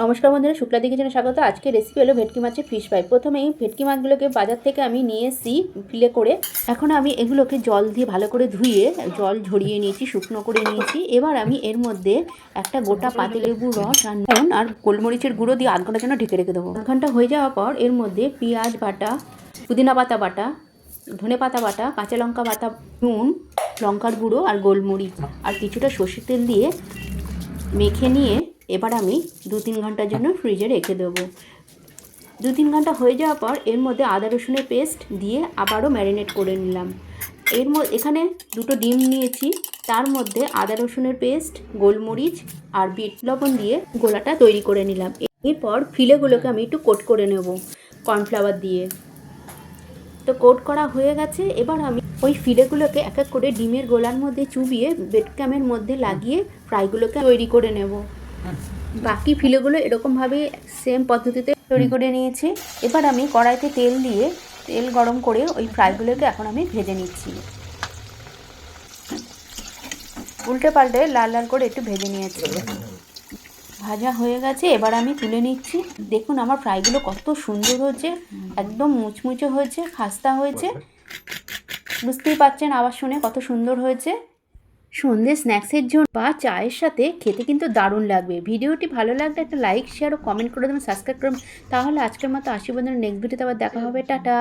নমস্কার বন্ধুরা, শুক্লাদি কিচেনে স্বাগত। আজকে রেসিপি হলো ভেটকি মাছের ফিশ ফ্রাই। প্রথমেই ভেটকি মাছগুলোকে বাজার থেকে আমি নিয়ে এসেছি ফিলে করে। এখন আমি এগুলোকে জল দিয়ে ভালো করে ধুয়ে জল ঝরিয়ে নিয়েছি, শুকনো করে নিয়েছি। এবার আমি এর মধ্যে একটা গোটা পাতিলেবুর রস আর নুন আর গোলমরিচের গুঁড়ো দিয়ে আধ ঘন্টার জন্য ঢেকে রেখে দেবো। আধ ঘন্টা হয়ে যাওয়ার পর এর মধ্যে পেঁয়াজ বাটা, পুদিনা পাতা বাটা, ধনে পাতা বাটা, কাঁচা লঙ্কা বাটা, নুন, লঙ্কার গুঁড়ো আর গোলমরিচ আর কিছুটা সর্ষের তেল দিয়ে মেখে নিয়ে এবার আমি 2-3 ঘন্টার জন্য ফ্রিজে রেখে দেবো। 2-3 ঘন্টা হয়ে যাওয়ার পর এর মধ্যে আদা রসুনের পেস্ট দিয়ে আবারও ম্যারিনেট করে নিলাম। এখানে 2টো ডিম নিয়েছি, তার মধ্যে আদা রসুনের পেস্ট, গোলমরিচ আর বিট লবণ দিয়ে গোলাটা তৈরি করে নিলাম। এরপর ফিলেগুলোকে আমি একটু কোট করে নেব কর্নফ্লাওয়ার দিয়ে। তো কোট করা হয়ে গেছে। এবার আমি ওই ফিলেগুলোকে এক এক করে ডিমের গোলার মধ্যে চুবিয়ে বেডক্যামের মধ্যে লাগিয়ে ফ্রাইগুলোকে তৈরি করে নেব। বাকি ফিলেগুলো এরকমভাবে সেম পদ্ধতিতে তৈরি করে নিয়েছি। এবার আমি কড়াইতে তেল গরম করে ওই ফ্রাইগুলোকে এখন আমি ভেজে নিচ্ছি। উল্টে পাল্টে লাল লাল করে একটু ভেজে নিয়েছি। ভাজা হয়ে গেছে, এবার আমি তুলে নিচ্ছি। দেখুন আমার ফ্রাইগুলো কত সুন্দর হয়েছে, একদম মুচমুচে হয়েছে, খাস্তা হয়েছে। বুঝতেই পারছেন আওয়াজ শুনে কত সুন্দর হয়েছে। সন্ধ্যে স্ন্যাক্সের জন্য বা চায়ের সাথে খেতে কিন্তু দারুণ লাগবে। ভিডিওটি ভালো লাগলে একটা লাইক, শেয়ার ও কমেন্ট করে দেবেন, সাবস্ক্রাইব করবেন। তাহলে আজকের মতো আসি বন্ধুরা, নেক্সট ভিডিওতে আবার দেখা হবে। টাটা।